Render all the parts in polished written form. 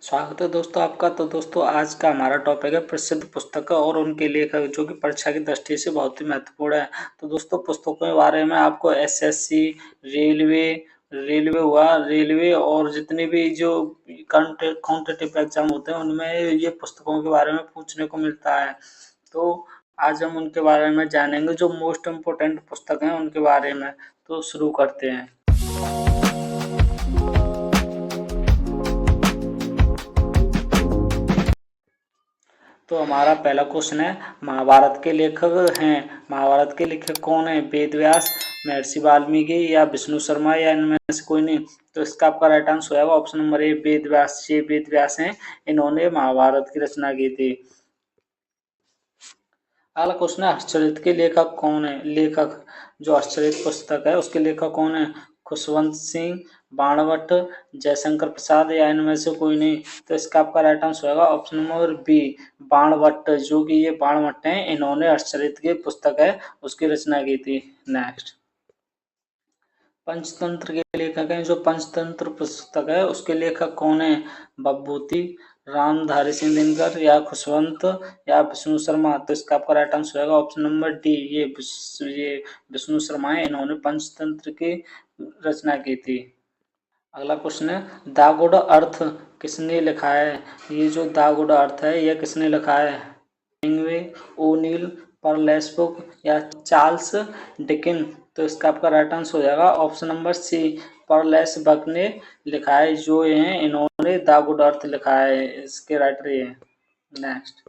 स्वागत है दोस्तों आपका। तो दोस्तों आज का हमारा टॉपिक है प्रसिद्ध पुस्तक और उनके लेखक, जो कि परीक्षा की दृष्टि से बहुत ही महत्वपूर्ण है। तो दोस्तों पुस्तकों के बारे में आपको एसएससी, रेलवे रेलवे हुआ, रेलवे और जितने भी जो कॉम्पिटिटिव एग्जाम होते हैं उनमें ये पुस्तकों के बारे में पूछने को मिलता है। तो आज हम उनके बारे में जानेंगे, जो मोस्ट इम्पोर्टेंट पुस्तक हैं उनके बारे में। तो शुरू करते हैं। तो हमारा पहला क्वेश्चन है, महाभारत के लेखक हैं। महाभारत के लेखक कौन है? वेद व्यास, महर्षि वाल्मीकि या विष्णु शर्मा या इनमें से कोई नहीं। तो इसका आपका राइट आंसर होगा option number A, Ved Vyas. ये वेद व्यास हैं, इन्होंने महाभारत की रचना की थी। अगला क्वेश्चन है, हर्षचरित के लेखक कौन है? लेखक जो हर्षचरित पुस्तक है उसके लेखक कौन है? खुशवंत सिंह, बाणभट्ट, जयशंकर प्रसाद या इनमें से कोई नहीं। तो इसका आपका राइट आंसर होगा ऑप्शन नंबर बी, बाणभट्ट। जो कि ये बाणभट्ट हैं, इन्होंने हर्षचरित की पुस्तक है उसकी रचना की थी। नेक्स्ट, पंचतंत्र के लेखक हैं। जो पंचतंत्र पुस्तक है उसके लेखक कौन है? बब्बूति, रामधारी सिंह दिनकर या खुशवंत या विष्णु शर्मा। तो इसका आपका राइट आंसर होगा ऑप्शन नंबर डी, ये विष्णु शर्मा है, इन्होंने पंचतंत्र की रचना की थी। अगला क्वेश्चन है, द गुड अर्थ किसने लिखा है? ये जो द गुड अर्थ है यह किसने लिखा है? हेमिंग्वे, ओनील, परलेस बुक या चार्ल्स डिकिन। तो इसका आपका राइट आंसर हो जाएगा ऑप्शन नंबर सी, परलेस बक ने लिखा है। जो ये हैं इन्होंने द गुड अर्थ लिखा है, इसके राइटर ये हैं। नेक्स्ट,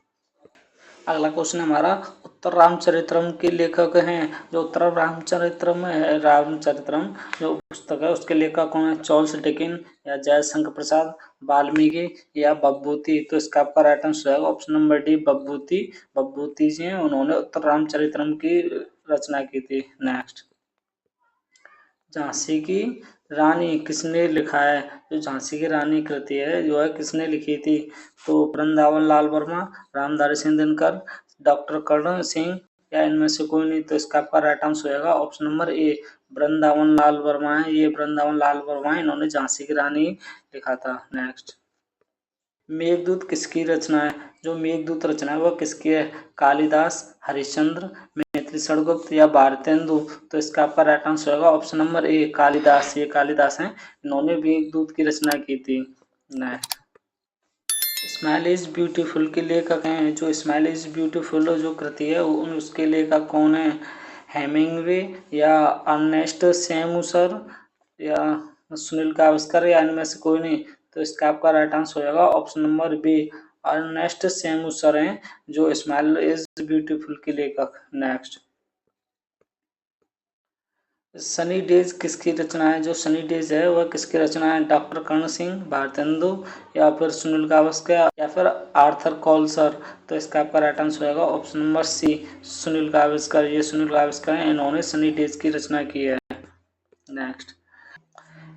अगला क्वेश्चन हमारा, उत्तर रामचरित्रम के लेखक हैं। जो उत्तर रामचरित्रम है, रामचरित्रम जो पुस्तक है उसके लेखक कौन है? चार्ल्स डिकिन या जयशंकर प्रसाद, वाल्मीकि या बब्बूति। तो इसका आपका राइट आंसर है ऑप्शन नंबर डी, बब्बूति। बब्बूति जी हैं, उन्होंने उत्तर रामचरित्रम की रचना की थी। नेक्स्ट, झांसी की रानी किसने लिखा है? जो झांसी की रानी कृति है जो है किसने लिखी थी? तो वृंदावन लाल वर्मा, रामधारी सिंह दिनकर, डॉक्टर कर्ण सिंह या इनमें से कोई नहीं। तो इसका आपका राइट आंसर होगा option number A, Vrindavan Lal Verma है। ये वृंदावन लाल वर्मा है, इन्होंने झांसी की रानी लिखा था। नेक्स्ट, मेघदूत किसकी रचना है? जो मेघदूत रचना है वह किसकी है? कालिदास, हरिश्चंद्र, मैथिली शरणगुप्त या भारतेंदु। तो इसका आपका राइट आंसर होगा ऑप्शन नंबर ए, कालिदास। ये कालिदास हैं, इन्होंने मेघदूत की रचना की थी। नेक्स्ट, स्माइल इज ब्यूटीफुल के लेखक हैं। जो स्माइल इज ब्यूटीफुल जो कृति है उसके लेखक कौन है? हेमिंग्वे या अर्नेस्ट शेमुसर या सुनील गावस्कर या इनमें से कोई नहीं। तो इसका आपका राइट आंसर हो जाएगा ऑप्शन नंबर बी, अर्नेस्ट शेमुसर हैं, जो स्माइल इज ब्यूटीफुल के लेखक। नेक्स्ट, सनी डेज किसकी रचना है? जो सनी डेज है वह किसकी रचना है? डॉक्टर कर्ण सिंह, भारतेंदु या फिर सुनील गावस्कर या फिर आर्थर कॉलसर। तो इसका आपका राइट आंसर होगा option number C, Sunil Gavaskar. ये सुनील गावस्कर हैं, इन्होंने सनी डेज की रचना की है। नेक्स्ट,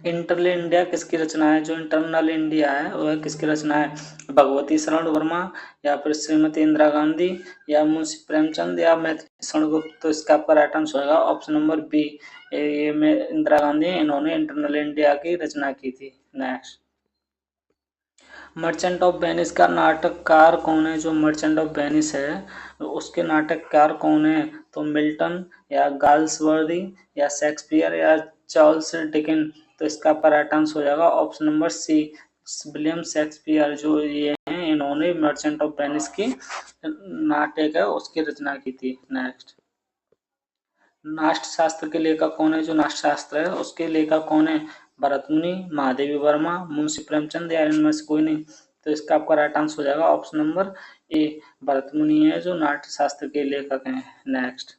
इंटरनल इंडिया किसकी रचना है? जो इंटरनल इंडिया है वह किसकी रचना है? भगवती शरण वर्मा या फिर श्रीमती इंदिरा गांधी या मुंशी प्रेमचंद या मैथिली शरणगुप्त। तो इसका आपका राइट आंसर होगा ऑप्शन नंबर बी, ये में इंदिरा गांधी, इन्होंने इंटरनल इंडिया की रचना की थी। नेक्स्ट, मर्चेंट ऑफ वेनिस का नाटककार कौन है? जो मर्चेंट ऑफ वेनिस है उसके नाटककार कौन है? तो मिल्टन या गाल्सवर्दी या शेक्सपियर या चार्ल्स डिकिन। तो इसका आपका राइट आंसर हो जाएगा option number C, William Shakespeare. जो ये हैं इन्होंने मर्चेंट ऑफ वेनिस की नाटक है उसकी रचना की थी। नेक्स्ट, नाट्य शास्त्र के लेखक कौन है? जो नाट्य शास्त्र है उसके लेखक कौन है? भरत मुनि, महादेवी वर्मा, मुंशी प्रेमचंद या इनमें से कोई नहीं। तो इसका आपका राइट आंसर हो जाएगा ऑप्शन नंबर ए, भरत मुनि है जो नाट्य शास्त्र के लेखक हैं। नेक्स्ट,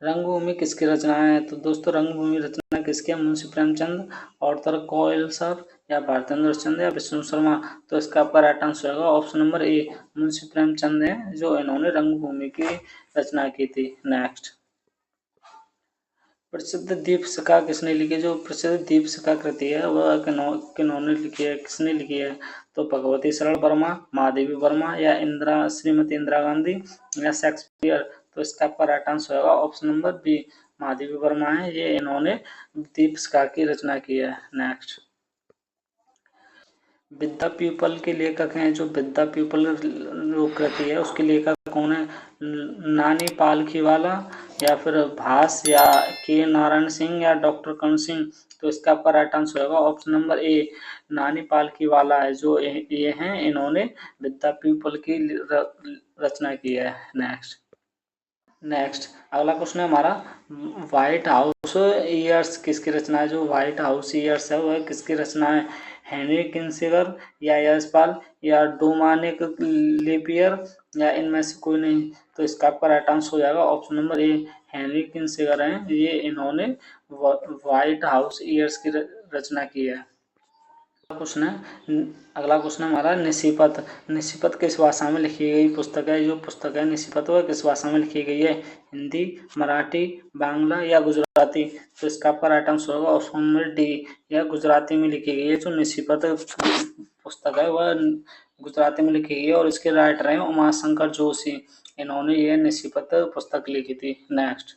रंगभूमि किसकी रचना है? तो दोस्तों रंगभूमि रचना किसकी है? मुंशी प्रेमचंद, आर्थर कॉलसर या भारतेंद्र चंद या विष्णु शर्मा। तो इसका आपका राइट आंसर होगा option number A, Munshi Premchand है जो इन्होंने रंगभूमि की रचना की थी। नेक्स्ट, प्रसिद्ध दीपशिखा किसने लिखी? जो प्रसिद्ध दीपशिखा कृति है वह किन्होंने लिखी है, किसने लिखी है? तो भगवती शरण वर्मा, महादेवी वर्मा या श्रीमती इंदिरा गांधी या शेक्सपियर। तो इसका आपका राइट आंसर होगा option number B, Mahadevi Verma है, ये इन्होंने दीपशिखा की रचना की है। नेक्स्ट, विद्या पीपल के लेखक हैं, जो विद्या पीपल जो कृति है उसके लेखक कौन है? नानी पालखीवाला या फिर भास या के नारायण सिंह या डॉक्टर कर्ण सिंह। तो इसका आपका राइट आंसर होगा ऑप्शन नंबर ए, नानी पालखीवाला है, जो ये हैं, इन्होंने विद्या पीपल की रचना की है। नेक्स्ट अगला क्वेश्चन है हमारा, व्हाइट हाउस ईयर्स किसकी रचना है? जो व्हाइट हाउस ईयर्स है वह किसकी रचना है? हेनरी किंसिगर या यशपाल या डोमानिक लेपियर या इनमें से कोई नहीं। तो इसका आपका राइट आंसर हो जाएगा ऑप्शन नंबर ए, हेनरी किंसिगर हैं, ये इन्होंने व्हाइट हाउस ईयर्स की रचना की है। अगला क्वेश्चन है हमारा, निशिपत। निशिपत किस भाषा में लिखी गई पुस्तक है? जो पुस्तक है निशिपत वह किस भाषा में लिखी गई है? हिंदी, मराठी, बांग्ला या गुजराती। तो इसका आपका राइट आंसर होगा ऑप्शन नंबर डी, यह गुजराती में लिखी गई है। जो निशिपत पुस्तक है वह गुजराती में लिखी गई है और इसके राइटर हैं उमाशंकर जोशी, इन्होंने यह निशिपत पुस्तक लिखी थी। नेक्स्ट,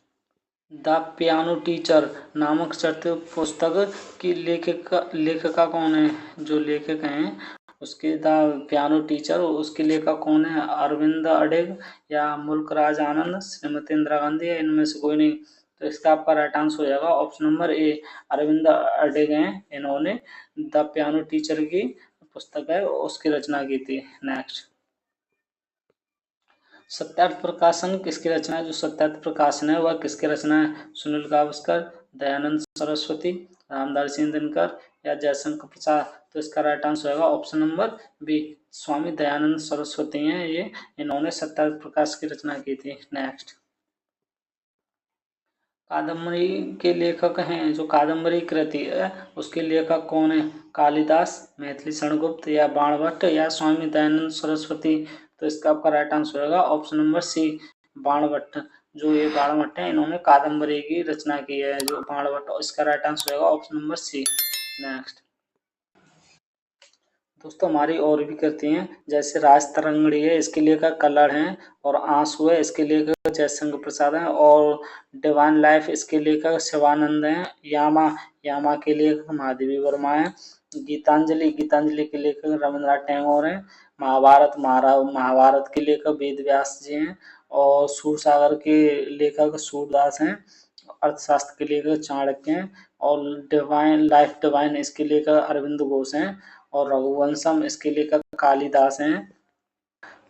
द पियानो टीचर नामक चरित्र पुस्तक की लेखिका कौन है? जो लेखक हैं उसके द पियानो टीचर, उसके लेखक कौन है? अरविंद अडिग या मुल्कराज आनंद, श्रीमती इंदिरा गांधी या इनमें से कोई नहीं। तो इसका आपका राइट आंसर हो जाएगा ऑप्शन नंबर ए, अरविंद अडिग हैं, इन्होंने द पियानो टीचर की पुस्तक है उसकी रचना की थी। नेक्स्ट, सत्यार्थ प्रकाशन किसकी रचना है? जो सत्यार्थ प्रकाशन है वह किसकी रचना है? सुनील गावस्कर, दयानंद सरस्वती, रामधारी सिंह दिनकर या जयशंकर प्रसाद। तो इसका राइट आंसर होगा option number B, Swami Dayanand Saraswati हैं, ये इन्होंने सत्यार्थ प्रकाश की रचना की थी। नेक्स्ट, कादम्बरी के लेखक हैं, जो कादम्बरी कृति है उसके लेखक कौन है? कालिदास, मैथिली शरणगुप्त या बाणभट्ट या स्वामी दयानंद सरस्वती। तो इसका आपका राइट आंसर होगा ऑप्शन नंबर सी, बाणभट्ट। जो ये बाणभट्ट है इन्होंने कादम्बरी की रचना की है, जो बाणभट्ट, इसका राइट आंसर होगा ऑप्शन नंबर सी। नेक्स्ट दोस्तों, हमारी और भी करती हैं, जैसे राज तरंगड़ी है इसके लेखक कलर हैं, और आंसू है इसके लेखक जयशंकर प्रसाद हैं, और डिवाइन लाइफ इसके लेखक शिवानंद हैं, यामा यामा के लेखक महादेवी वर्मा हैं, गीतांजलि गीतांजलि के लेखक रविंद्रनाथ टैगोर हैं, महाभारत महाभारत के लेखक वेद व्यास जी हैं, और सूरसागर के लेखक सूरदास हैं, अर्थशास्त्र के लेखक चाणक्य हैं, और डिवाइन लाइफ डिवाइन इसके लेखक अरविंद घोष हैं, और रघुवंशम इसके लेखक कालिदास हैं।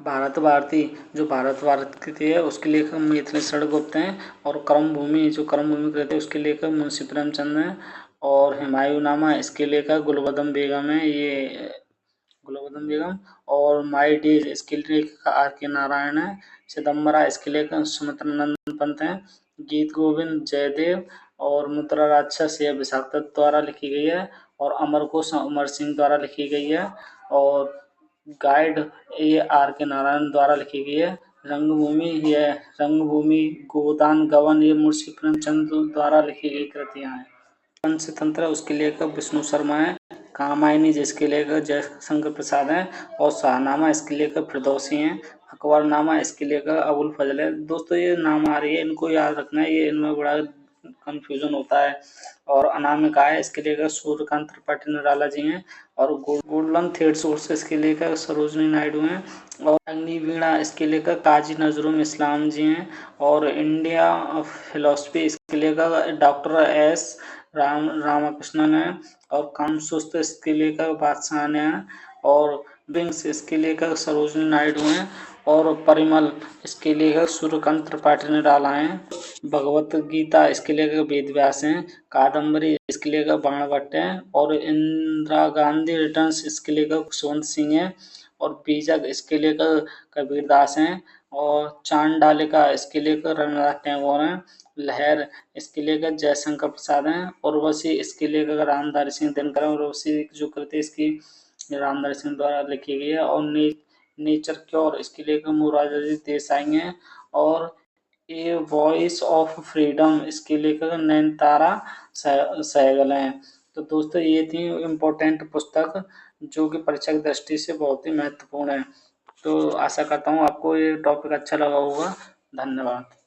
भारत भारती, जो भारत भारती है उसके लेखक मैथिली शरणगुप्त हैं, और कर्मभूमि, जो कर्मभूमि कृति है उसके लेखक मुंशी प्रेमचंद हैं, और हुमायूंनामा इसके लेखक गुलबदम बेगम है, ये गुलबदम बेगम, और माई डेज इसके लेखक आर के नारायण है, चिदम्बरा इसके लेखक सुमित्रा नंदन पंत हैं, गीत गोविंद जयदेव, और मुद्रा राक्षस यह विशाख दत्त द्वारा लिखी गई है, और अमरकोश अमर सिंह द्वारा लिखी गई है, और गाइड ये आर के नारायण द्वारा लिखी गई है, रंगभूमि गोदान गवन ये मुंशी प्रेमचंद द्वारा लिखी गई कृतियां हैं। पंचतंत्र उसके लेखक विष्णु शर्मा है, कामायनी जिसके लेखक जयशंकर प्रसाद हैं, और शाहनामा इसके लेखक फिरदौसी हैं, अकबरनामा इसके लेखक अबुल फजल है। दोस्तों, ये नाम आ रही है, इनको याद रखना है, ये इनमें बड़ा कंफ्यूजन होता है। और अनामिका है इसके लेखक सूर्यकांत त्रिपाठी निराला जी हैं, और गोल्डन थ्रेड सोर्स इसके लेखक सरोजनी नायडू हैं, और अग्निवीणा इसके लेखक काजी नजरुल इस्लाम जी हैं, और इंडिया फिलोसफी इसके लेखक डॉक्टर एस रामकृष्णन है, और कामसूत्र इसके लेखक बादशाह ने हैं, और विंग्स इसके लेखक सरोजनी नायडू हैं, और परिमल इसके लेखक सूर्यकांत त्रिपाठी निराला हैं, भगवत गीता इसके लेखक वेद व्यास हैं, कादम्बरी इसके लेखक बाणभट्ट हैं, और इंदिरा गांधी रिटर्न्स इसके लेखक खुशवंत सिंह हैं, और बीजक इसके लेखक कबीरदास हैं, और चांडालिका इसके लेखक रविन्द्रनाथ टैगोर हैं, लहर इसके लेखक जयशंकर प्रसाद हैं, उर्वशी इसके लेखक रामधारी सिंह दिनकर, उर्वशी जो कृति इसकी रामधारी सिंह द्वारा लिखी गई है, और नेचर क्योर इसके लेखक मोरारजी देसाई हैं, और ए वॉइस ऑफ फ्रीडम इसके लेखक नयनतारा सहगल हैं। तो दोस्तों, ये थी इम्पोर्टेंट पुस्तक जो कि परीक्षा की दृष्टि से बहुत ही महत्वपूर्ण है। तो आशा करता हूँ आपको ये टॉपिक अच्छा लगा होगा। धन्यवाद।